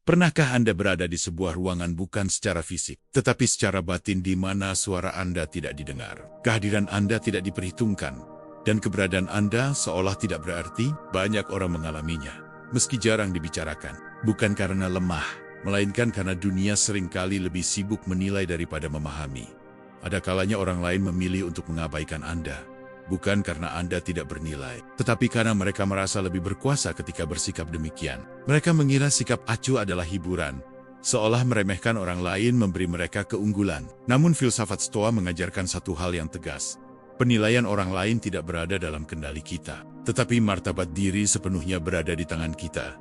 Pernahkah Anda berada di sebuah ruangan bukan secara fisik, tetapi secara batin di mana suara Anda tidak didengar? Kehadiran Anda tidak diperhitungkan, dan keberadaan Anda seolah tidak berarti. Banyak orang mengalaminya, meski jarang dibicarakan. Bukan karena lemah, melainkan karena dunia seringkali lebih sibuk menilai daripada memahami. Ada kalanya orang lain memilih untuk mengabaikan Anda. Bukan karena Anda tidak bernilai, tetapi karena mereka merasa lebih berkuasa ketika bersikap demikian. Mereka mengira sikap acuh adalah hiburan, seolah meremehkan orang lain memberi mereka keunggulan. Namun filsafat Stoa mengajarkan satu hal yang tegas. Penilaian orang lain tidak berada dalam kendali kita, tetapi martabat diri sepenuhnya berada di tangan kita.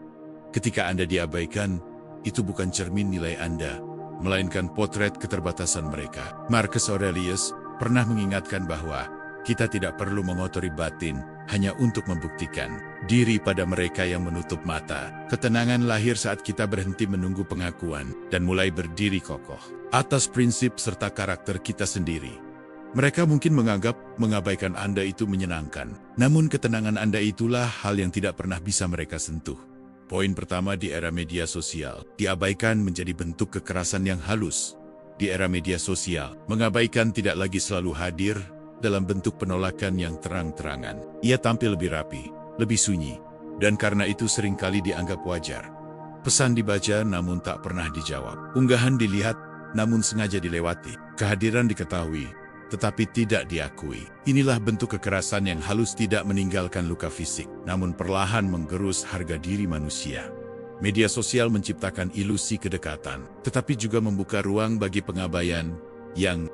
Ketika Anda diabaikan, itu bukan cermin nilai Anda, melainkan potret keterbatasan mereka. Marcus Aurelius pernah mengingatkan bahwa kita tidak perlu mengotori batin hanya untuk membuktikan diri pada mereka yang menutup mata. Ketenangan lahir saat kita berhenti menunggu pengakuan dan mulai berdiri kokoh atas prinsip serta karakter kita sendiri. Mereka mungkin menganggap mengabaikan Anda itu menyenangkan, namun ketenangan Anda itulah hal yang tidak pernah bisa mereka sentuh. Poin pertama di era media sosial, diabaikan menjadi bentuk kekerasan yang halus. Di era media sosial, mengabaikan tidak lagi selalu hadir dalam bentuk penolakan yang terang-terangan. Ia tampil lebih rapi, lebih sunyi, dan karena itu seringkali dianggap wajar. Pesan dibaca namun tak pernah dijawab. Unggahan dilihat namun sengaja dilewati. Kehadiran diketahui, tetapi tidak diakui. Inilah bentuk kekerasan yang halus, tidak meninggalkan luka fisik, namun perlahan menggerus harga diri manusia. Media sosial menciptakan ilusi kedekatan, tetapi juga membuka ruang bagi pengabaian yang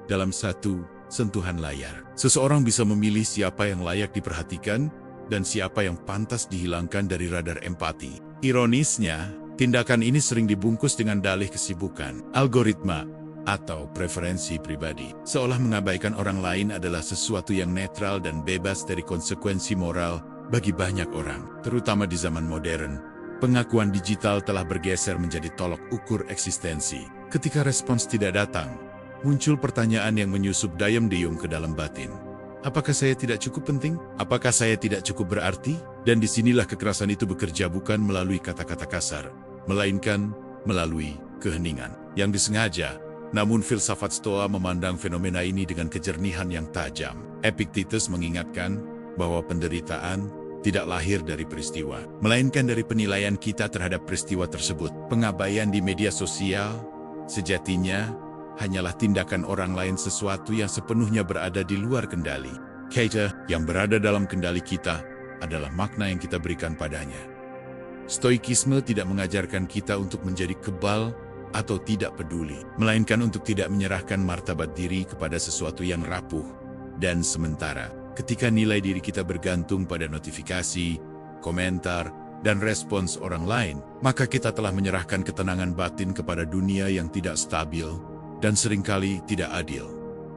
dalam satu sentuhan layar. Seseorang bisa memilih siapa yang layak diperhatikan dan siapa yang pantas dihilangkan dari radar empati. Ironisnya, tindakan ini sering dibungkus dengan dalih kesibukan, algoritma, atau preferensi pribadi. Seolah mengabaikan orang lain adalah sesuatu yang netral dan bebas dari konsekuensi moral bagi banyak orang. Terutama di zaman modern, pengakuan digital telah bergeser menjadi tolok ukur eksistensi. Ketika respons tidak datang, muncul pertanyaan yang menyusup dayam-diyum ke dalam batin. Apakah saya tidak cukup penting? Apakah saya tidak cukup berarti? Dan disinilah kekerasan itu bekerja, bukan melalui kata-kata kasar, melainkan melalui keheningan yang disengaja. Namun filsafat Stoa memandang fenomena ini dengan kejernihan yang tajam. Epictetus mengingatkan bahwa penderitaan tidak lahir dari peristiwa, melainkan dari penilaian kita terhadap peristiwa tersebut. Pengabaian di media sosial sejatinya hanyalah tindakan orang lain, sesuatu yang sepenuhnya berada di luar kendali kita. Yang berada dalam kendali kita adalah makna yang kita berikan padanya. Stoikisme tidak mengajarkan kita untuk menjadi kebal atau tidak peduli, melainkan untuk tidak menyerahkan martabat diri kepada sesuatu yang rapuh dan sementara. Ketika nilai diri kita bergantung pada notifikasi, komentar, dan respons orang lain, maka kita telah menyerahkan ketenangan batin kepada dunia yang tidak stabil dan seringkali tidak adil.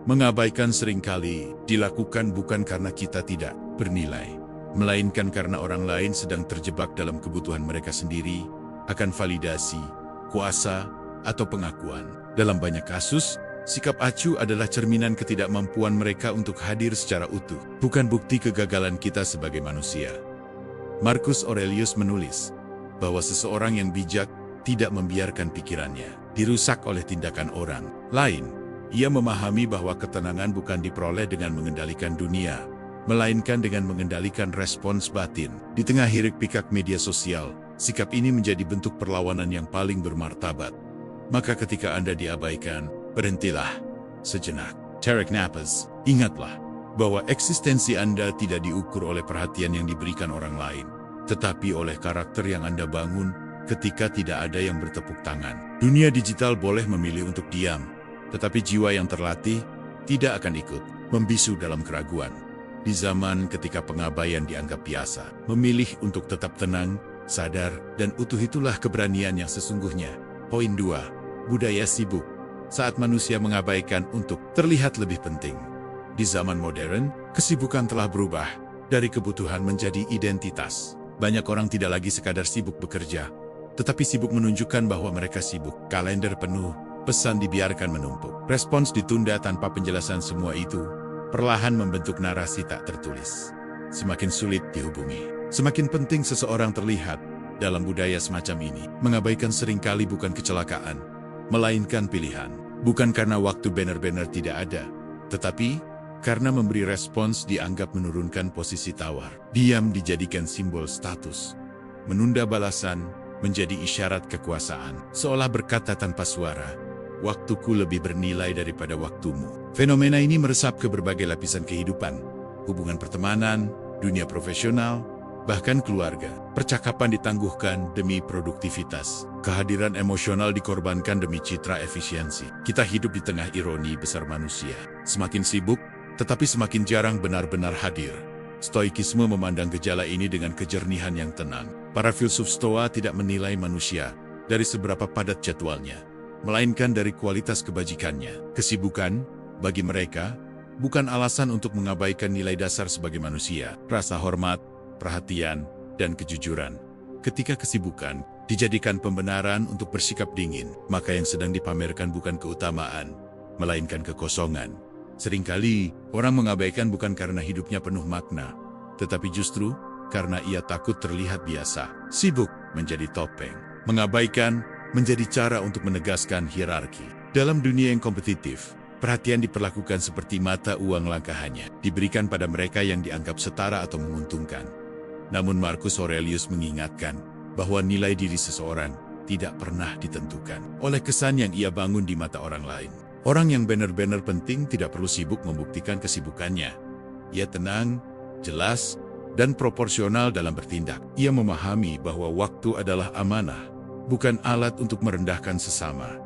Mengabaikan seringkali dilakukan bukan karena kita tidak bernilai, melainkan karena orang lain sedang terjebak dalam kebutuhan mereka sendiri akan validasi, kuasa, atau pengakuan. Dalam banyak kasus, sikap acuh adalah cerminan ketidakmampuan mereka untuk hadir secara utuh, bukan bukti kegagalan kita sebagai manusia. Marcus Aurelius menulis bahwa seseorang yang bijak tidak membiarkan pikirannya dirusak oleh tindakan orang lain. Ia memahami bahwa ketenangan bukan diperoleh dengan mengendalikan dunia, melainkan dengan mengendalikan respons batin. Di tengah hiruk-pikuk media sosial, sikap ini menjadi bentuk perlawanan yang paling bermartabat. Maka ketika Anda diabaikan, berhentilah sejenak. Tarik napas. Ingatlah bahwa eksistensi Anda tidak diukur oleh perhatian yang diberikan orang lain, tetapi oleh karakter yang Anda bangun ketika tidak ada yang bertepuk tangan. Dunia digital boleh memilih untuk diam, tetapi jiwa yang terlatih tidak akan ikut membisu dalam keraguan. Di zaman ketika pengabaian dianggap biasa, memilih untuk tetap tenang, sadar, dan utuh itulah keberanian yang sesungguhnya. Poin 2. Budaya sibuk. Saat manusia mengabaikan untuk terlihat lebih penting. Di zaman modern, kesibukan telah berubah dari kebutuhan menjadi identitas. Banyak orang tidak lagi sekadar sibuk bekerja, tetapi sibuk menunjukkan bahwa mereka sibuk. Kalender penuh, pesan dibiarkan menumpuk, respons ditunda tanpa penjelasan. Semua itu perlahan membentuk narasi tak tertulis. Semakin sulit dihubungi, semakin penting seseorang terlihat, dalam budaya semacam ini. Mengabaikan seringkali bukan kecelakaan, melainkan pilihan. Bukan karena waktu benar-benar tidak ada, tetapi karena memberi respons dianggap menurunkan posisi tawar. Diam dijadikan simbol status. Menunda balasan menjadi isyarat kekuasaan. Seolah berkata tanpa suara, waktuku lebih bernilai daripada waktumu. Fenomena ini meresap ke berbagai lapisan kehidupan. Hubungan pertemanan, dunia profesional, bahkan keluarga. Percakapan ditangguhkan demi produktivitas. Kehadiran emosional dikorbankan demi citra efisiensi. Kita hidup di tengah ironi besar manusia. Semakin sibuk, tetapi semakin jarang benar-benar hadir. Stoikisme memandang gejala ini dengan kejernihan yang tenang. Para filsuf Stoa tidak menilai manusia dari seberapa padat jadwalnya, melainkan dari kualitas kebajikannya. Kesibukan, bagi mereka, bukan alasan untuk mengabaikan nilai dasar sebagai manusia. Rasa hormat, perhatian, dan kejujuran. Ketika kesibukan dijadikan pembenaran untuk bersikap dingin, maka yang sedang dipamerkan bukan keutamaan, melainkan kekosongan. Seringkali, orang mengabaikan bukan karena hidupnya penuh makna, tetapi justru karena ia takut terlihat biasa. Sibuk menjadi topeng. Mengabaikan menjadi cara untuk menegaskan hierarki. Dalam dunia yang kompetitif, perhatian diperlakukan seperti mata uang langkahannya, diberikan pada mereka yang dianggap setara atau menguntungkan. Namun Marcus Aurelius mengingatkan bahwa nilai diri seseorang tidak pernah ditentukan oleh kesan yang ia bangun di mata orang lain. Orang yang benar-benar penting tidak perlu sibuk membuktikan kesibukannya. Ia tenang, jelas, dan proporsional dalam bertindak. Ia memahami bahwa waktu adalah amanah, bukan alat untuk merendahkan sesama.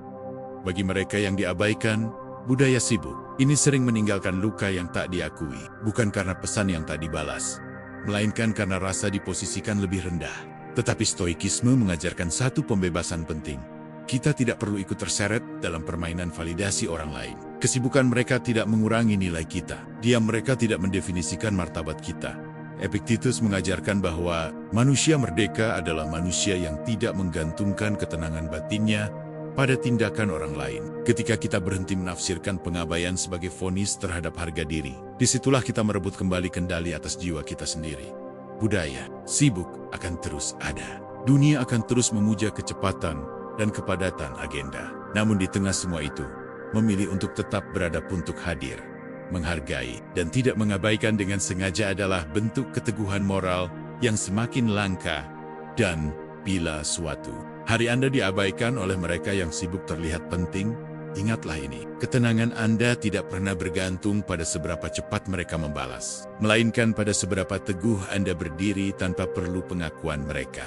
Bagi mereka yang diabaikan, budaya sibuk ini sering meninggalkan luka yang tak diakui, bukan karena pesan yang tak dibalas, melainkan karena rasa diposisikan lebih rendah. Tetapi Stoikisme mengajarkan satu pembebasan penting. Kita tidak perlu ikut terseret dalam permainan validasi orang lain. Kesibukan mereka tidak mengurangi nilai kita. Diam mereka tidak mendefinisikan martabat kita. Epictetus mengajarkan bahwa manusia merdeka adalah manusia yang tidak menggantungkan ketenangan batinnya pada tindakan orang lain. Ketika kita berhenti menafsirkan pengabaian sebagai vonis terhadap harga diri, disitulah kita merebut kembali kendali atas jiwa kita sendiri. Budaya sibuk akan terus ada. Dunia akan terus memuja kecepatan dan kepadatan agenda. Namun di tengah semua itu, memilih untuk tetap berada untuk hadir, menghargai, dan tidak mengabaikan dengan sengaja adalah bentuk keteguhan moral yang semakin langka. Dan bila suatu hari Anda diabaikan oleh mereka yang sibuk terlihat penting, ingatlah ini, ketenangan Anda tidak pernah bergantung pada seberapa cepat mereka membalas, melainkan pada seberapa teguh Anda berdiri tanpa perlu pengakuan mereka.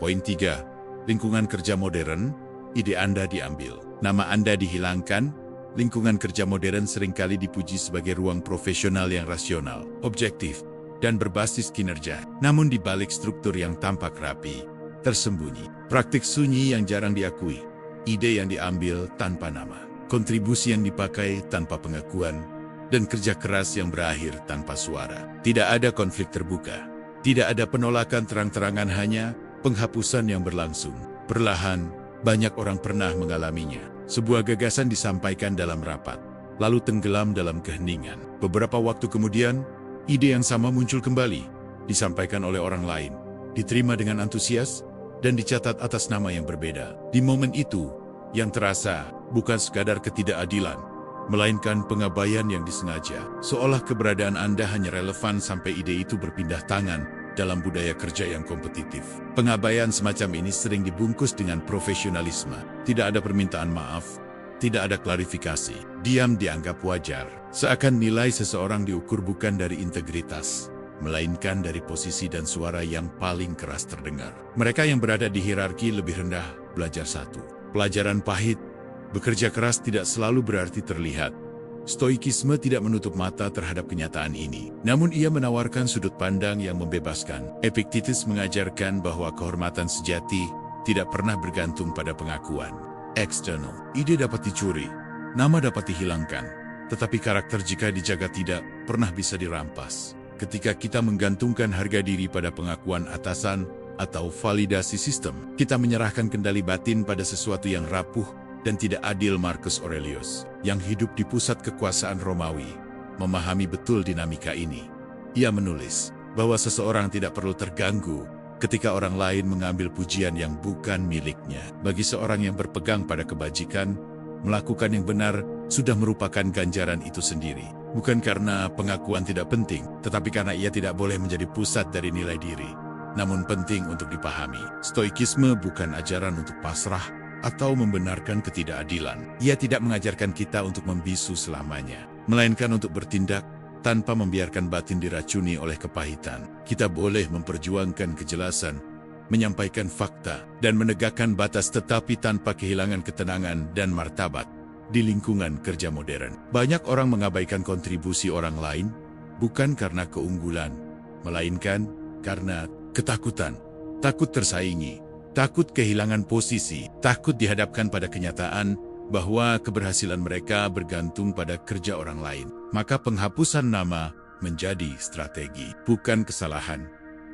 Poin 3. Lingkungan kerja modern, ide Anda diambil, nama Anda dihilangkan. Lingkungan kerja modern seringkali dipuji sebagai ruang profesional yang rasional, objektif, dan berbasis kinerja. Namun di balik struktur yang tampak rapi, tersembunyi praktik sunyi yang jarang diakui, ide yang diambil tanpa nama, kontribusi yang dipakai tanpa pengakuan, dan kerja keras yang berakhir tanpa suara. Tidak ada konflik terbuka, tidak ada penolakan terang-terangan, hanya penghapusan yang berlangsung. Perlahan, banyak orang pernah mengalaminya. Sebuah gagasan disampaikan dalam rapat, lalu tenggelam dalam keheningan. Beberapa waktu kemudian, ide yang sama muncul kembali, disampaikan oleh orang lain, diterima dengan antusias, dan dicatat atas nama yang berbeda. Di momen itu, yang terasa bukan sekadar ketidakadilan, melainkan pengabaian yang disengaja. Seolah keberadaan Anda hanya relevan sampai ide itu berpindah tangan. Dalam budaya kerja yang kompetitif, pengabaian semacam ini sering dibungkus dengan profesionalisme. Tidak ada permintaan maaf, tidak ada klarifikasi. Diam dianggap wajar, seakan nilai seseorang diukur bukan dari integritas, melainkan dari posisi dan suara yang paling keras terdengar. Mereka yang berada di hierarki lebih rendah belajar satu pelajaran pahit: bekerja keras tidak selalu berarti terlihat. Stoikisme tidak menutup mata terhadap kenyataan ini, namun ia menawarkan sudut pandang yang membebaskan. Epictetus mengajarkan bahwa kehormatan sejati tidak pernah bergantung pada pengakuan eksternal. Ide dapat dicuri, nama dapat dihilangkan, tetapi karakter jika dijaga tidak pernah bisa dirampas. Ketika kita menggantungkan harga diri pada pengakuan atasan atau validasi sistem, kita menyerahkan kendali batin pada sesuatu yang rapuh dan tidak adil. Marcus Aurelius, yang hidup di pusat kekuasaan Romawi, memahami betul dinamika ini. Ia menulis bahwa seseorang tidak perlu terganggu ketika orang lain mengambil pujian yang bukan miliknya. Bagi seorang yang berpegang pada kebajikan, melakukan yang benar sudah merupakan ganjaran itu sendiri. Bukan karena pengakuan tidak penting, tetapi karena ia tidak boleh menjadi pusat dari nilai diri. Namun penting untuk dipahami, stoikisme bukan ajaran untuk pasrah atau membenarkan ketidakadilan. Ia tidak mengajarkan kita untuk membisu selamanya, melainkan untuk bertindak tanpa membiarkan batin diracuni oleh kepahitan. Kita boleh memperjuangkan kejelasan, menyampaikan fakta, dan menegakkan batas tetapi tanpa kehilangan ketenangan dan martabat. Di lingkungan kerja modern, banyak orang mengabaikan kontribusi orang lain, bukan karena keunggulan, melainkan karena ketakutan. Takut tersaingi, takut kehilangan posisi, takut dihadapkan pada kenyataan bahwa keberhasilan mereka bergantung pada kerja orang lain. Maka penghapusan nama menjadi strategi, bukan kesalahan.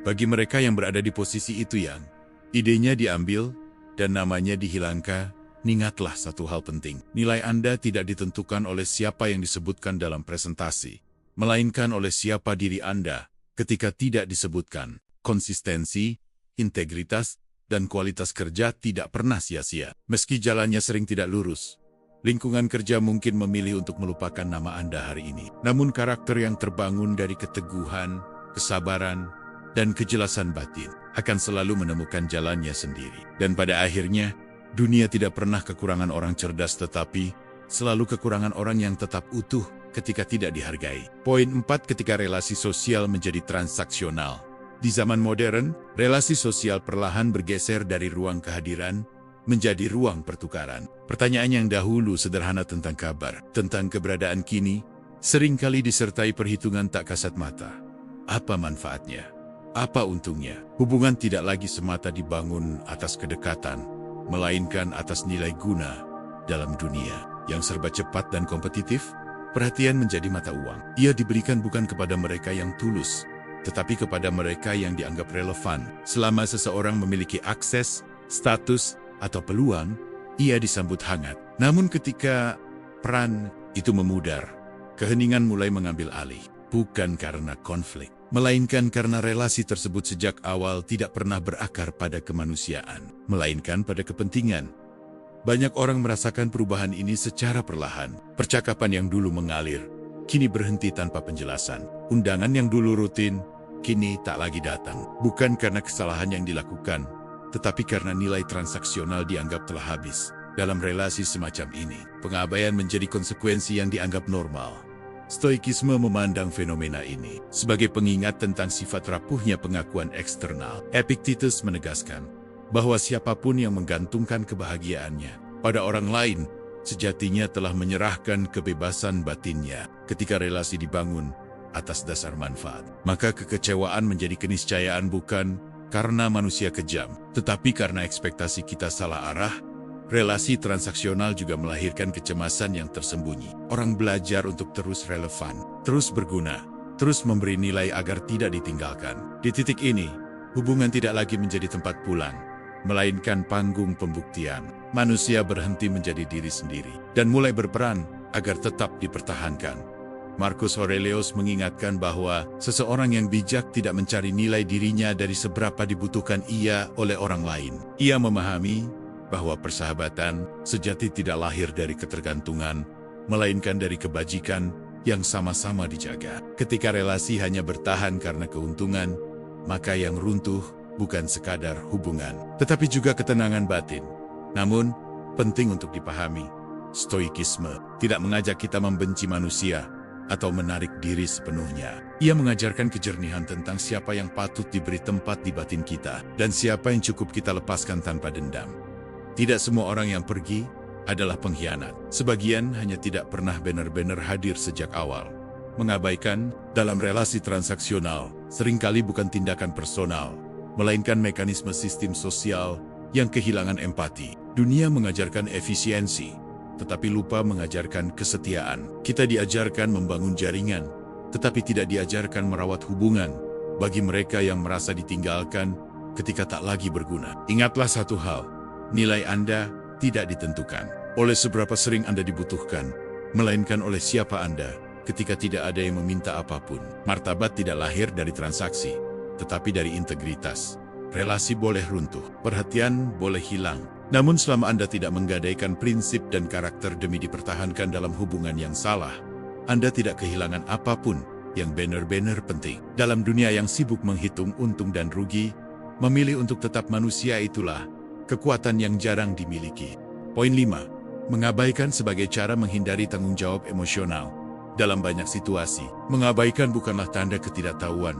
Bagi mereka yang berada di posisi itu yang idenya diambil dan namanya dihilangkan, ingatlah satu hal penting. Nilai Anda tidak ditentukan oleh siapa yang disebutkan dalam presentasi, melainkan oleh siapa diri Anda ketika tidak disebutkan. Konsistensi, integritas, dan kualitas kerja tidak pernah sia-sia. Meski jalannya sering tidak lurus, lingkungan kerja mungkin memilih untuk melupakan nama Anda hari ini. Namun karakter yang terbangun dari keteguhan, kesabaran, dan kejelasan batin akan selalu menemukan jalannya sendiri. Dan pada akhirnya, dunia tidak pernah kekurangan orang cerdas, tetapi selalu kekurangan orang yang tetap utuh ketika tidak dihargai. Poin 4, ketika relasi sosial menjadi transaksional. Di zaman modern, relasi sosial perlahan bergeser dari ruang kehadiran menjadi ruang pertukaran. Pertanyaan yang dahulu sederhana tentang kabar, tentang keberadaan kini, seringkali disertai perhitungan tak kasat mata. Apa manfaatnya? Apa untungnya? Hubungan tidak lagi semata dibangun atas kedekatan, melainkan atas nilai guna. Dalam dunia yang serba cepat dan kompetitif, perhatian menjadi mata uang. Ia diberikan bukan kepada mereka yang tulus, tetapi kepada mereka yang dianggap relevan. Selama seseorang memiliki akses, status, atau peluang, ia disambut hangat. Namun ketika peran itu memudar, keheningan mulai mengambil alih. Bukan karena konflik, melainkan karena relasi tersebut sejak awal tidak pernah berakar pada kemanusiaan, melainkan pada kepentingan. Banyak orang merasakan perubahan ini secara perlahan. Percakapan yang dulu mengalir, kini berhenti tanpa penjelasan. Undangan yang dulu rutin, kini tak lagi datang. Bukan karena kesalahan yang dilakukan, tetapi karena nilai transaksional dianggap telah habis. Dalam relasi semacam ini, pengabaian menjadi konsekuensi yang dianggap normal. Stoikisme memandang fenomena ini sebagai pengingat tentang sifat rapuhnya pengakuan eksternal. Epictetus menegaskan bahwa siapapun yang menggantungkan kebahagiaannya pada orang lain, sejatinya telah menyerahkan kebebasan batinnya. Ketika relasi dibangun atas dasar manfaat, maka kekecewaan menjadi keniscayaan, bukan karena manusia kejam, tetapi karena ekspektasi kita salah arah. Relasi transaksional juga melahirkan kecemasan yang tersembunyi. Orang belajar untuk terus relevan, terus berguna, terus memberi nilai agar tidak ditinggalkan. Di titik ini, hubungan tidak lagi menjadi tempat pulang, melainkan panggung pembuktian. Manusia berhenti menjadi diri sendiri dan mulai berperan agar tetap dipertahankan. Marcus Aurelius mengingatkan bahwa seseorang yang bijak tidak mencari nilai dirinya dari seberapa dibutuhkan ia oleh orang lain. Ia memahami bahwa persahabatan sejati tidak lahir dari ketergantungan, melainkan dari kebajikan yang sama-sama dijaga. Ketika relasi hanya bertahan karena keuntungan, maka yang runtuh bukan sekadar hubungan, tetapi juga ketenangan batin. Namun, penting untuk dipahami, stoikisme tidak mengajak kita membenci manusia atau menarik diri sepenuhnya. Ia mengajarkan kejernihan tentang siapa yang patut diberi tempat di batin kita, dan siapa yang cukup kita lepaskan tanpa dendam. Tidak semua orang yang pergi adalah pengkhianat. Sebagian hanya tidak pernah benar-benar hadir sejak awal. Mengabaikan dalam relasi transaksional seringkali bukan tindakan personal, melainkan mekanisme sistem sosial yang kehilangan empati. Dunia mengajarkan efisiensi, tetapi lupa mengajarkan kesetiaan. Kita diajarkan membangun jaringan, tetapi tidak diajarkan merawat hubungan. Bagi mereka yang merasa ditinggalkan ketika tak lagi berguna, ingatlah satu hal. Nilai Anda tidak ditentukan oleh seberapa sering Anda dibutuhkan, melainkan oleh siapa Anda ketika tidak ada yang meminta apapun. Martabat tidak lahir dari transaksi, tetapi dari integritas. relasi boleh runtuh, perhatian boleh hilang. Namun selama Anda tidak menggadaikan prinsip dan karakter demi dipertahankan dalam hubungan yang salah, Anda tidak kehilangan apapun yang benar-benar penting. Dalam dunia yang sibuk menghitung untung dan rugi, memilih untuk tetap manusia itulah kekuatan yang jarang dimiliki. Poin 5. Mengabaikan sebagai cara menghindari tanggung jawab emosional. Dalam banyak situasi, mengabaikan bukanlah tanda ketidaktahuan,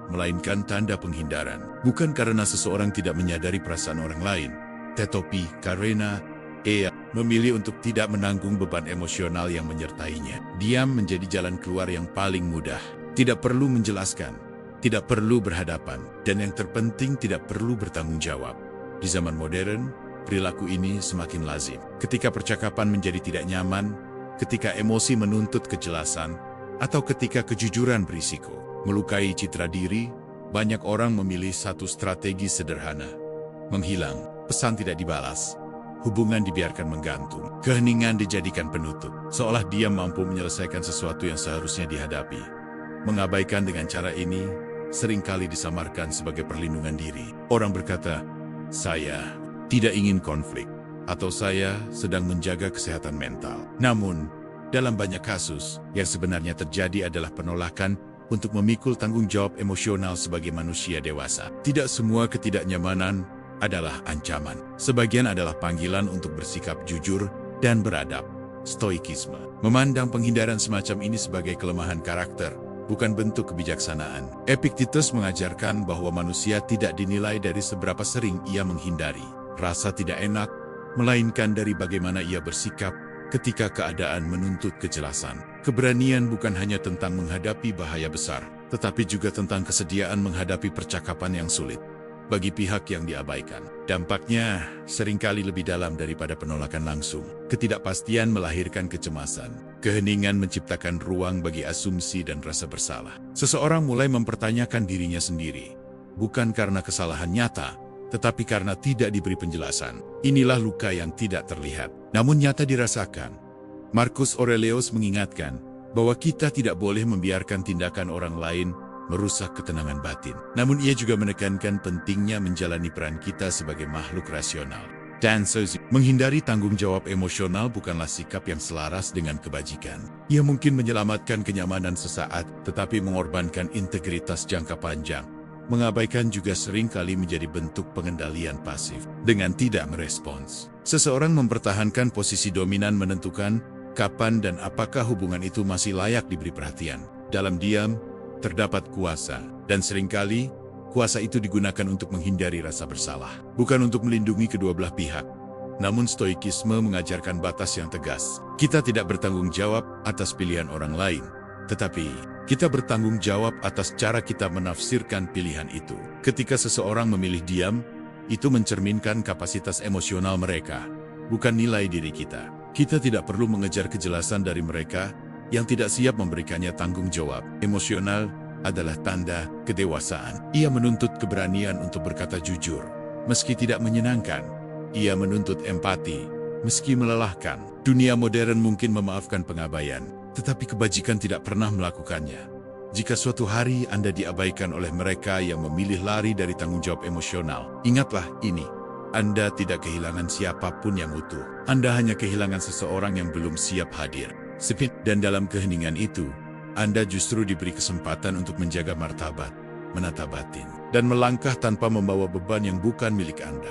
melainkan tanda penghindaran. Bukan karena seseorang tidak menyadari perasaan orang lain, tetapi karena ia memilih untuk tidak menanggung beban emosional yang menyertainya. Diam menjadi jalan keluar yang paling mudah. Tidak perlu menjelaskan, tidak perlu berhadapan, dan yang terpenting tidak perlu bertanggung jawab. Di zaman modern, perilaku ini semakin lazim. Ketika percakapan menjadi tidak nyaman, ketika emosi menuntut kejelasan, atau ketika kejujuran berisiko melukai citra diri, banyak orang memilih satu strategi sederhana. Menghilang, pesan tidak dibalas, hubungan dibiarkan menggantung, keheningan dijadikan penutup, seolah dia mampu menyelesaikan sesuatu yang seharusnya dihadapi. Mengabaikan dengan cara ini seringkali disamarkan sebagai perlindungan diri. Orang berkata, "Saya tidak ingin konflik," atau "Saya sedang menjaga kesehatan mental." Namun, dalam banyak kasus, yang sebenarnya terjadi adalah penolakan untuk memikul tanggung jawab emosional sebagai manusia dewasa. Tidak semua ketidaknyamanan adalah ancaman. Sebagian adalah panggilan untuk bersikap jujur dan beradab. Stoikisme memandang penghindaran semacam ini sebagai kelemahan karakter, bukan bentuk kebijaksanaan. Epictetus mengajarkan bahwa manusia tidak dinilai dari seberapa sering ia menghindari rasa tidak enak, melainkan dari bagaimana ia bersikap ketika keadaan menuntut kejelasan. Keberanian bukan hanya tentang menghadapi bahaya besar, tetapi juga tentang kesediaan menghadapi percakapan yang sulit. Bagi pihak yang diabaikan, dampaknya seringkali lebih dalam daripada penolakan langsung. Ketidakpastian melahirkan kecemasan. Keheningan menciptakan ruang bagi asumsi dan rasa bersalah. Seseorang mulai mempertanyakan dirinya sendiri, bukan karena kesalahan nyata, tetapi karena tidak diberi penjelasan. Inilah luka yang tidak terlihat, namun nyata dirasakan. Marcus Aurelius mengingatkan bahwa kita tidak boleh membiarkan tindakan orang lain merusak ketenangan batin. Namun ia juga menekankan pentingnya menjalani peran kita sebagai makhluk rasional. Dan menghindari tanggung jawab emosional bukanlah sikap yang selaras dengan kebajikan. Ia mungkin menyelamatkan kenyamanan sesaat, tetapi mengorbankan integritas jangka panjang. Mengabaikan juga seringkali menjadi bentuk pengendalian pasif. Dengan tidak merespons, seseorang mempertahankan posisi dominan, menentukan kapan dan apakah hubungan itu masih layak diberi perhatian. Dalam diam, terdapat kuasa, dan seringkali kuasa itu digunakan untuk menghindari rasa bersalah, bukan untuk melindungi kedua belah pihak. Namun stoikisme mengajarkan batas yang tegas. Kita tidak bertanggung jawab atas pilihan orang lain, tetapi kita bertanggung jawab atas cara kita menafsirkan pilihan itu. Ketika seseorang memilih diam, itu mencerminkan kapasitas emosional mereka, bukan nilai diri kita. Kita tidak perlu mengejar kejelasan dari mereka yang tidak siap memberikannya tanggung jawab. Emosional adalah tanda kedewasaan. Ia menuntut keberanian untuk berkata jujur, meski tidak menyenangkan. Ia menuntut empati, meski melelahkan. Dunia modern mungkin memaafkan pengabaian, tetapi kebajikan tidak pernah melakukannya. Jika suatu hari Anda diabaikan oleh mereka yang memilih lari dari tanggung jawab emosional, ingatlah ini. Anda tidak kehilangan siapapun yang utuh. Anda hanya kehilangan seseorang yang belum siap hadir. Dan dalam keheningan itu, Anda justru diberi kesempatan untuk menjaga martabat, menata batin, dan melangkah tanpa membawa beban yang bukan milik Anda.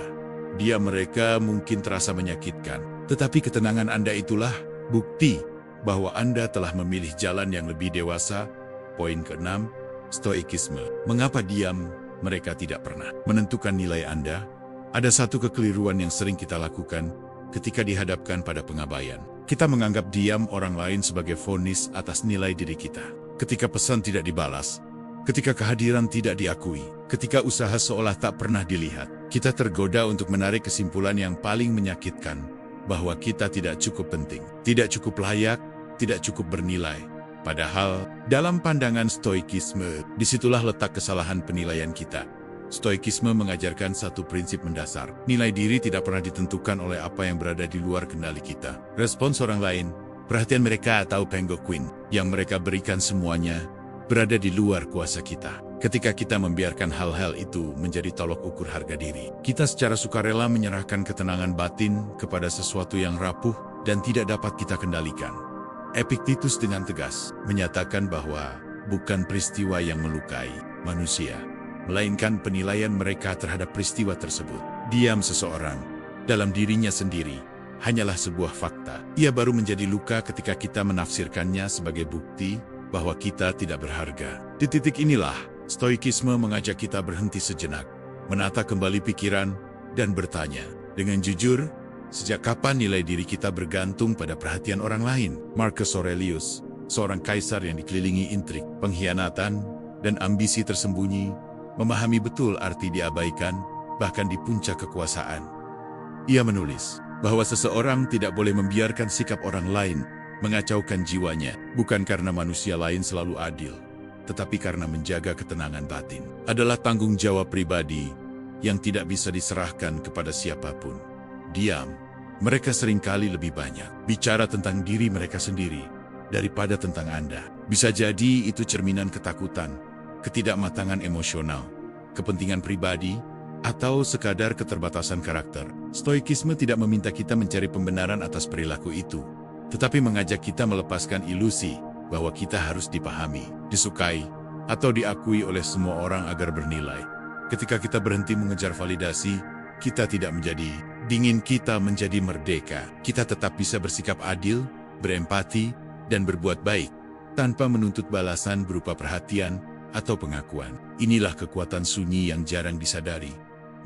Dia mereka mungkin terasa menyakitkan, tetapi ketenangan Anda itulah bukti bahwa Anda telah memilih jalan yang lebih dewasa. Poin ke-6, stoikisme. Mengapa diam? Mereka tidak pernah menentukan nilai Anda. Ada satu kekeliruan yang sering kita lakukan ketika dihadapkan pada pengabaian. Kita menganggap diam orang lain sebagai vonis atas nilai diri kita. Ketika pesan tidak dibalas, ketika kehadiran tidak diakui, ketika usaha seolah tak pernah dilihat, kita tergoda untuk menarik kesimpulan yang paling menyakitkan, bahwa kita tidak cukup penting, tidak cukup layak, tidak cukup bernilai. Padahal, dalam pandangan stoikisme, disitulah letak kesalahan penilaian kita. Stoikisme mengajarkan satu prinsip mendasar. Nilai diri tidak pernah ditentukan oleh apa yang berada di luar kendali kita. Respons orang lain, perhatian mereka atau penguin yang mereka berikan, semuanya berada di luar kuasa kita. Ketika kita membiarkan hal-hal itu menjadi tolok ukur harga diri, kita secara sukarela menyerahkan ketenangan batin kepada sesuatu yang rapuh dan tidak dapat kita kendalikan. Epictetus dengan tegas menyatakan bahwa bukan peristiwa yang melukai manusia, melainkan penilaian mereka terhadap peristiwa tersebut. Diam seseorang dalam dirinya sendiri hanyalah sebuah fakta. Ia baru menjadi luka ketika kita menafsirkannya sebagai bukti bahwa kita tidak berharga. Di titik inilah, Stoikisme mengajak kita berhenti sejenak, menata kembali pikiran, dan bertanya, dengan jujur, sejak kapan nilai diri kita bergantung pada perhatian orang lain? Marcus Aurelius, seorang kaisar yang dikelilingi intrik, pengkhianatan, dan ambisi tersembunyi, memahami betul arti diabaikan, bahkan di puncak kekuasaan. Ia menulis bahwa seseorang tidak boleh membiarkan sikap orang lain mengacaukan jiwanya, bukan karena manusia lain selalu adil, tetapi karena menjaga ketenangan batin adalah tanggung jawab pribadi yang tidak bisa diserahkan kepada siapapun. Diam, mereka seringkali lebih banyak bicara tentang diri mereka sendiri daripada tentang Anda. Bisa jadi itu cerminan ketakutan, ketidakmatangan emosional, kepentingan pribadi, atau sekadar keterbatasan karakter. Stoikisme tidak meminta kita mencari pembenaran atas perilaku itu, tetapi mengajak kita melepaskan ilusi bahwa kita harus dipahami, disukai, atau diakui oleh semua orang agar bernilai. Ketika kita berhenti mengejar validasi, kita tidak menjadi dingin, kita menjadi merdeka. Kita tetap bisa bersikap adil, berempati, dan berbuat baik, tanpa menuntut balasan berupa perhatian atau pengakuan. Inilah kekuatan sunyi yang jarang disadari.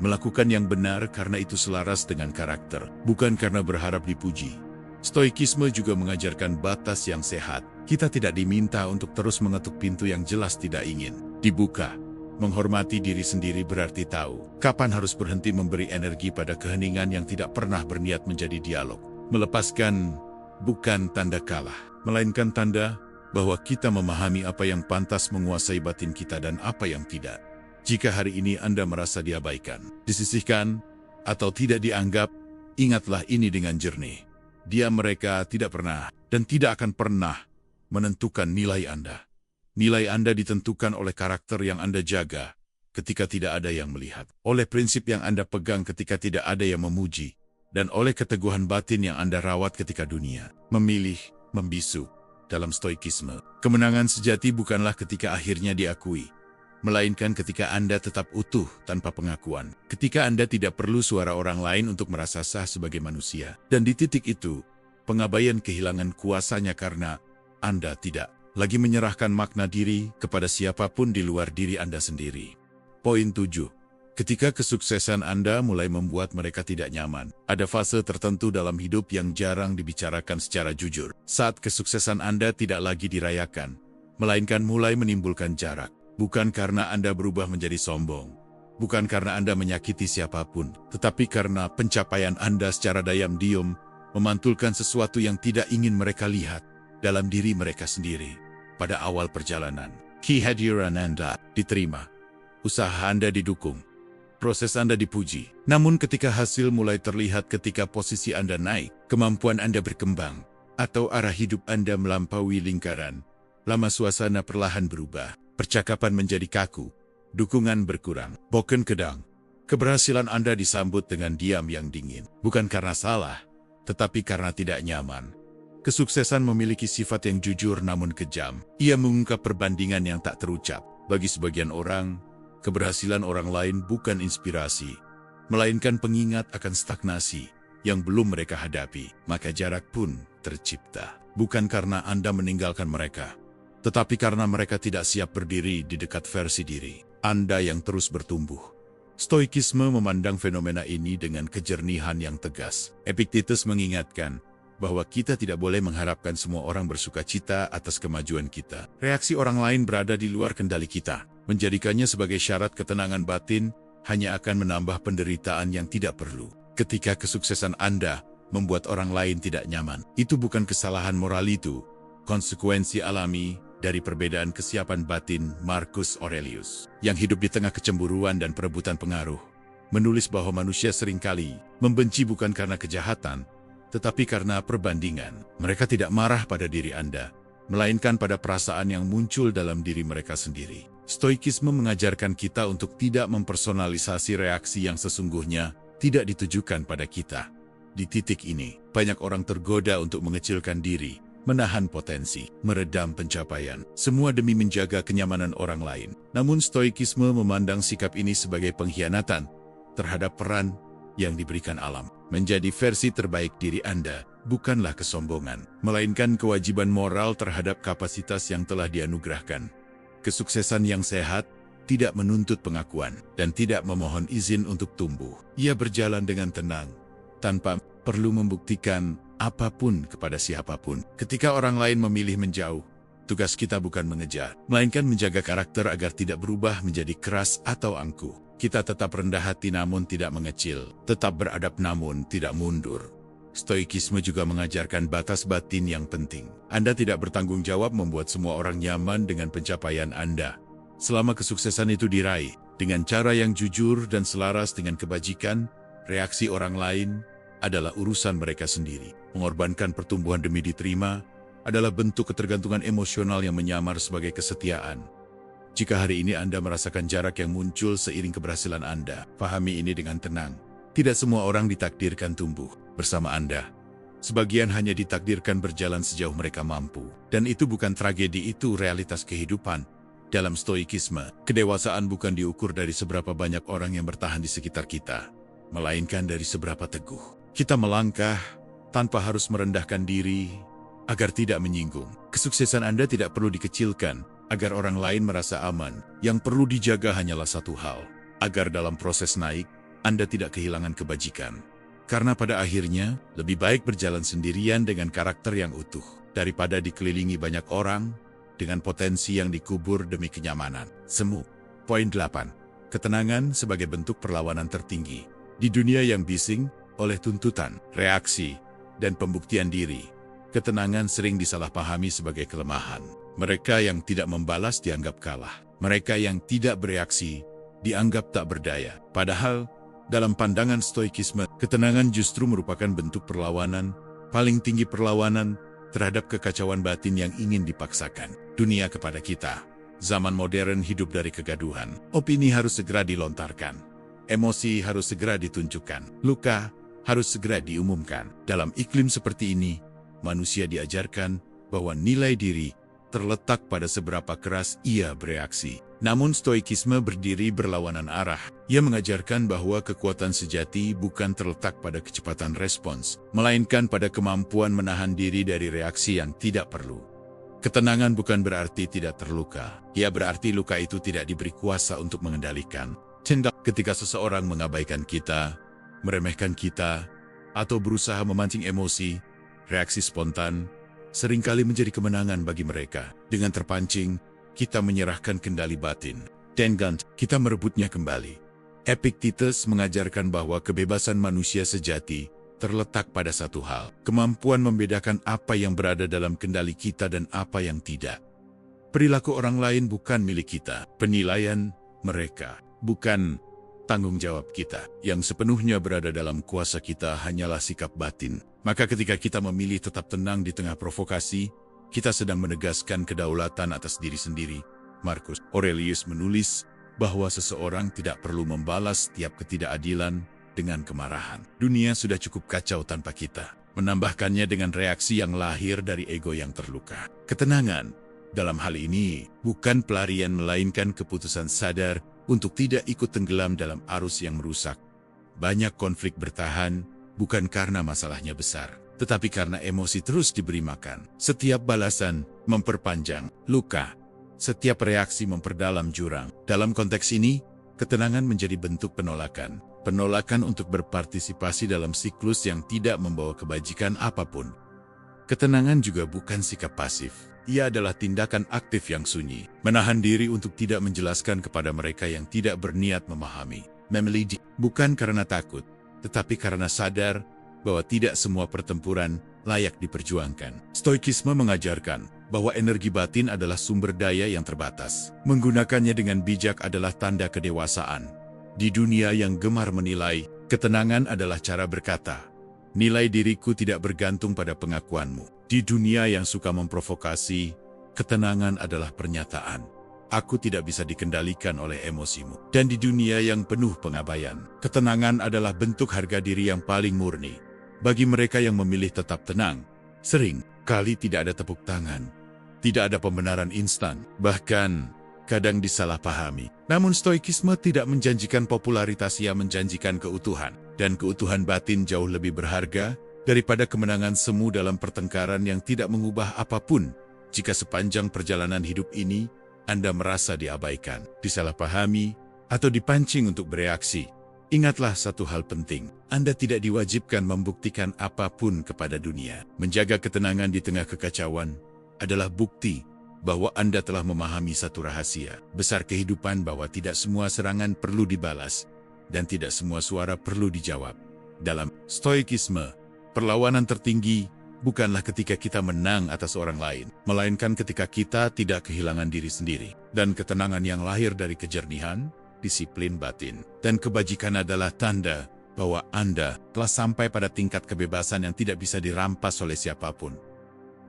Melakukan yang benar karena itu selaras dengan karakter, bukan karena berharap dipuji. Stoikisme juga mengajarkan batas yang sehat. Kita tidak diminta untuk terus mengetuk pintu yang jelas tidak ingin dibuka. Menghormati diri sendiri berarti tahu kapan harus berhenti memberi energi pada keheningan yang tidak pernah berniat menjadi dialog. Melepaskan bukan tanda kalah, melainkan tanda bahwa kita memahami apa yang pantas menguasai batin kita dan apa yang tidak. Jika hari ini Anda merasa diabaikan, disisihkan, atau tidak dianggap, ingatlah ini dengan jernih. Dia mereka tidak pernah dan tidak akan pernah menentukan nilai Anda. Nilai Anda ditentukan oleh karakter yang Anda jaga ketika tidak ada yang melihat, oleh prinsip yang Anda pegang ketika tidak ada yang memuji, dan oleh keteguhan batin yang Anda rawat ketika dunia memilih membisu. Dalam Stoikisme, kemenangan sejati bukanlah ketika akhirnya diakui, melainkan ketika Anda tetap utuh tanpa pengakuan. Ketika Anda tidak perlu suara orang lain untuk merasa sah sebagai manusia. Dan di titik itu, pengabaian kehilangan kuasanya karena Anda tidak lagi menyerahkan makna diri kepada siapapun di luar diri Anda sendiri. Poin 7. Ketika kesuksesan Anda mulai membuat mereka tidak nyaman, ada fase tertentu dalam hidup yang jarang dibicarakan secara jujur. Saat kesuksesan Anda tidak lagi dirayakan, melainkan mulai menimbulkan jarak. Bukan karena Anda berubah menjadi sombong, bukan karena Anda menyakiti siapapun, tetapi karena pencapaian Anda secara diam-diam memantulkan sesuatu yang tidak ingin mereka lihat dalam diri mereka sendiri. Pada awal perjalanan, kehadiran Anda diterima, usaha Anda didukung, proses Anda dipuji. Namun ketika hasil mulai terlihat, ketika posisi Anda naik, kemampuan Anda berkembang, atau arah hidup Anda melampaui lingkaran, lama suasana perlahan berubah. Percakapan menjadi kaku, dukungan berkurang, boken kedang. Keberhasilan Anda disambut dengan diam yang dingin. Bukan karena salah, tetapi karena tidak nyaman. Kesuksesan memiliki sifat yang jujur namun kejam. Ia mengungkap perbandingan yang tak terucap. Bagi sebagian orang, keberhasilan orang lain bukan inspirasi, melainkan pengingat akan stagnasi yang belum mereka hadapi. Maka jarak pun tercipta. Bukan karena Anda meninggalkan mereka, tetapi karena mereka tidak siap berdiri di dekat versi diri Anda yang terus bertumbuh. Stoikisme memandang fenomena ini dengan kejernihan yang tegas. Epictetus mengingatkan bahwa kita tidak boleh mengharapkan semua orang bersuka cita atas kemajuan kita. Reaksi orang lain berada di luar kendali kita. Menjadikannya sebagai syarat ketenangan batin hanya akan menambah penderitaan yang tidak perlu. Ketika kesuksesan Anda membuat orang lain tidak nyaman, itu bukan kesalahan moral, itu konsekuensi alami dari perbedaan kesiapan batin. Marcus Aurelius, yang hidup di tengah kecemburuan dan perebutan pengaruh, menulis bahwa manusia seringkali membenci bukan karena kejahatan, tetapi karena perbandingan. Mereka tidak marah pada diri Anda, melainkan pada perasaan yang muncul dalam diri mereka sendiri. Stoikisme mengajarkan kita untuk tidak mempersonalisasi reaksi yang sesungguhnya tidak ditujukan pada kita. Di titik ini, banyak orang tergoda untuk mengecilkan diri, menahan potensi, meredam pencapaian, semua demi menjaga kenyamanan orang lain. Namun stoikisme memandang sikap ini sebagai pengkhianatan terhadap peran yang diberikan alam. Menjadi versi terbaik diri Anda bukanlah kesombongan, melainkan kewajiban moral terhadap kapasitas yang telah dianugerahkan. Kesuksesan yang sehat tidak menuntut pengakuan dan tidak memohon izin untuk tumbuh. Ia berjalan dengan tenang, tanpa perlu membuktikan apapun kepada siapapun. Ketika orang lain memilih menjauh, tugas kita bukan mengejar, melainkan menjaga karakter agar tidak berubah menjadi keras atau angkuh. Kita tetap rendah hati namun tidak mengecil, tetap beradab namun tidak mundur. Stoikisme juga mengajarkan batas batin yang penting. Anda tidak bertanggung jawab membuat semua orang nyaman dengan pencapaian Anda. Selama kesuksesan itu diraih dengan cara yang jujur dan selaras dengan kebajikan, reaksi orang lain adalah urusan mereka sendiri. Mengorbankan pertumbuhan demi diterima adalah bentuk ketergantungan emosional yang menyamar sebagai kesetiaan. Jika hari ini Anda merasakan jarak yang muncul seiring keberhasilan Anda, pahami ini dengan tenang. Tidak semua orang ditakdirkan tumbuh bersama Anda. Sebagian hanya ditakdirkan berjalan sejauh mereka mampu. Dan itu bukan tragedi, itu realitas kehidupan. Dalam stoikisme, kedewasaan bukan diukur dari seberapa banyak orang yang bertahan di sekitar kita, melainkan dari seberapa teguh kita melangkah tanpa harus merendahkan diri agar tidak menyinggung. Kesuksesan Anda tidak perlu dikecilkan agar orang lain merasa aman. Yang perlu dijaga hanyalah satu hal, agar dalam proses naik, Anda tidak kehilangan kebajikan. Karena pada akhirnya, lebih baik berjalan sendirian dengan karakter yang utuh, daripada dikelilingi banyak orang dengan potensi yang dikubur demi kenyamanan. Semu. Poin 8. Ketenangan sebagai bentuk perlawanan tertinggi. Di dunia yang bising oleh tuntutan, reaksi, dan pembuktian diri, ketenangan sering disalahpahami sebagai kelemahan. Mereka yang tidak membalas dianggap kalah. Mereka yang tidak bereaksi dianggap tak berdaya. Padahal, dalam pandangan stoikisme, ketenangan justru merupakan bentuk perlawanan, paling tinggi perlawanan terhadap kekacauan batin yang ingin dipaksakan dunia kepada kita. Zaman modern hidup dari kegaduhan. Opini harus segera dilontarkan. Emosi harus segera ditunjukkan. Luka harus segera diumumkan. Dalam iklim seperti ini, manusia diajarkan bahwa nilai diri terletak pada seberapa keras ia bereaksi. Namun stoikisme berdiri berlawanan arah. Ia mengajarkan bahwa kekuatan sejati bukan terletak pada kecepatan respons, melainkan pada kemampuan menahan diri dari reaksi yang tidak perlu. Ketenangan bukan berarti tidak terluka. Ia berarti luka itu tidak diberi kuasa untuk mengendalikan. Ketika seseorang mengabaikan kita, meremehkan kita, atau berusaha memancing emosi, reaksi spontan seringkali menjadi kemenangan bagi mereka. Dengan terpancing, kita menyerahkan kendali batin. Dan kita merebutnya kembali. Epictetus mengajarkan bahwa kebebasan manusia sejati terletak pada satu hal. Kemampuan membedakan apa yang berada dalam kendali kita dan apa yang tidak. Perilaku orang lain bukan milik kita. Penilaian mereka bukan tanggung jawab kita. Yang sepenuhnya berada dalam kuasa kita hanyalah sikap batin. Maka ketika kita memilih tetap tenang di tengah provokasi, kita sedang menegaskan kedaulatan atas diri sendiri. Marcus Aurelius menulis bahwa seseorang tidak perlu membalas setiap ketidakadilan dengan kemarahan. Dunia sudah cukup kacau tanpa kita. Menambahkannya dengan reaksi yang lahir dari ego yang terluka. Ketenangan dalam hal ini bukan pelarian melainkan keputusan sadar untuk tidak ikut tenggelam dalam arus yang merusak. Banyak konflik bertahan bukan karena masalahnya besar, tetapi karena emosi terus diberi makan. Setiap balasan memperpanjang luka. Setiap reaksi memperdalam jurang. Dalam konteks ini, ketenangan menjadi bentuk penolakan. Penolakan untuk berpartisipasi dalam siklus yang tidak membawa kebajikan apapun. Ketenangan juga bukan sikap pasif. Ia adalah tindakan aktif yang sunyi. Menahan diri untuk tidak menjelaskan kepada mereka yang tidak berniat memahami. Memilih bukan karena takut, tetapi karena sadar bahwa tidak semua pertempuran layak diperjuangkan. Stoikisme mengajarkan bahwa energi batin adalah sumber daya yang terbatas. Menggunakannya dengan bijak adalah tanda kedewasaan. Di dunia yang gemar menilai, ketenangan adalah cara berkata, Nilai diriku tidak bergantung pada pengakuanmu. Di dunia yang suka memprovokasi, ketenangan adalah pernyataan. Aku tidak bisa dikendalikan oleh emosimu. Dan di dunia yang penuh pengabaian, ketenangan adalah bentuk harga diri yang paling murni. Bagi mereka yang memilih tetap tenang, sering kali tidak ada tepuk tangan, tidak ada pembenaran instan, bahkan kadang disalahpahami. Namun stoikisme tidak menjanjikan popularitas, ia menjanjikan keutuhan. Dan keutuhan batin jauh lebih berharga daripada kemenangan semu dalam pertengkaran yang tidak mengubah apapun. Jika sepanjang perjalanan hidup ini Anda merasa diabaikan, disalahpahami, atau dipancing untuk bereaksi, ingatlah satu hal penting. Anda tidak diwajibkan membuktikan apapun kepada dunia. Menjaga ketenangan di tengah kekacauan adalah bukti bahwa Anda telah memahami satu rahasia besar kehidupan, bahwa tidak semua serangan perlu dibalas dan tidak semua suara perlu dijawab. Dalam stoikisme, perlawanan tertinggi bukanlah ketika kita menang atas orang lain, melainkan ketika kita tidak kehilangan diri sendiri. Dan ketenangan yang lahir dari kejernihan, disiplin batin, dan kebajikan adalah tanda bahwa Anda telah sampai pada tingkat kebebasan yang tidak bisa dirampas oleh siapapun.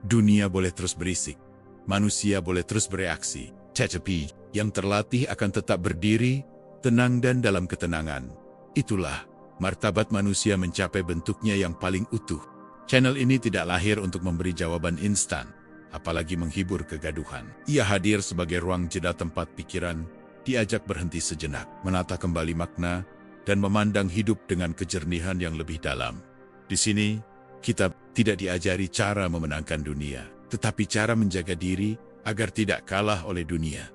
Dunia boleh terus berisik, manusia boleh terus bereaksi, tetapi yang terlatih akan tetap berdiri, tenang dan dalam ketenangan. Itulah martabat manusia mencapai bentuknya yang paling utuh. Channel ini tidak lahir untuk memberi jawaban instan, apalagi menghibur kegaduhan. Ia hadir sebagai ruang jeda tempat pikiran diajak berhenti sejenak, menata kembali makna, dan memandang hidup dengan kejernihan yang lebih dalam. Di sini, kita tidak diajari cara memenangkan dunia, tetapi cara menjaga diri agar tidak kalah oleh dunia.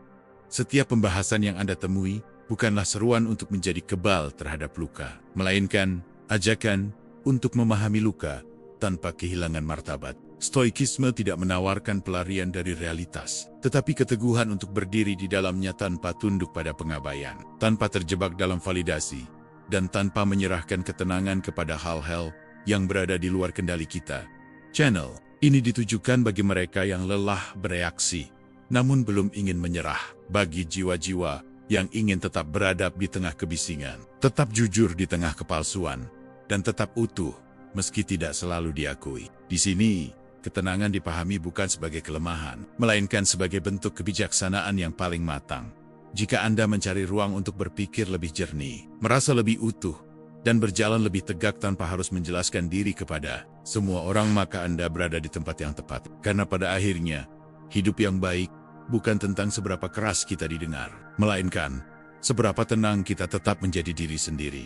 Setiap pembahasan yang Anda temui bukanlah seruan untuk menjadi kebal terhadap luka, melainkan ajakan untuk memahami luka tanpa kehilangan martabat. Stoikisme tidak menawarkan pelarian dari realitas, tetapi keteguhan untuk berdiri di dalamnya tanpa tunduk pada pengabaian, tanpa terjebak dalam validasi, dan tanpa menyerahkan ketenangan kepada hal-hal yang berada di luar kendali kita. Channel ini ditujukan bagi mereka yang lelah bereaksi, namun belum ingin menyerah, bagi jiwa-jiwa yang ingin tetap beradab di tengah kebisingan, tetap jujur di tengah kepalsuan, dan tetap utuh meski tidak selalu diakui. Di sini, ketenangan dipahami bukan sebagai kelemahan, melainkan sebagai bentuk kebijaksanaan yang paling matang. Jika Anda mencari ruang untuk berpikir lebih jernih, merasa lebih utuh, dan berjalan lebih tegak tanpa harus menjelaskan diri kepada semua orang, maka Anda berada di tempat yang tepat. Karena pada akhirnya, hidup yang baik bukan tentang seberapa keras kita didengar, melainkan seberapa tenang kita tetap menjadi diri sendiri.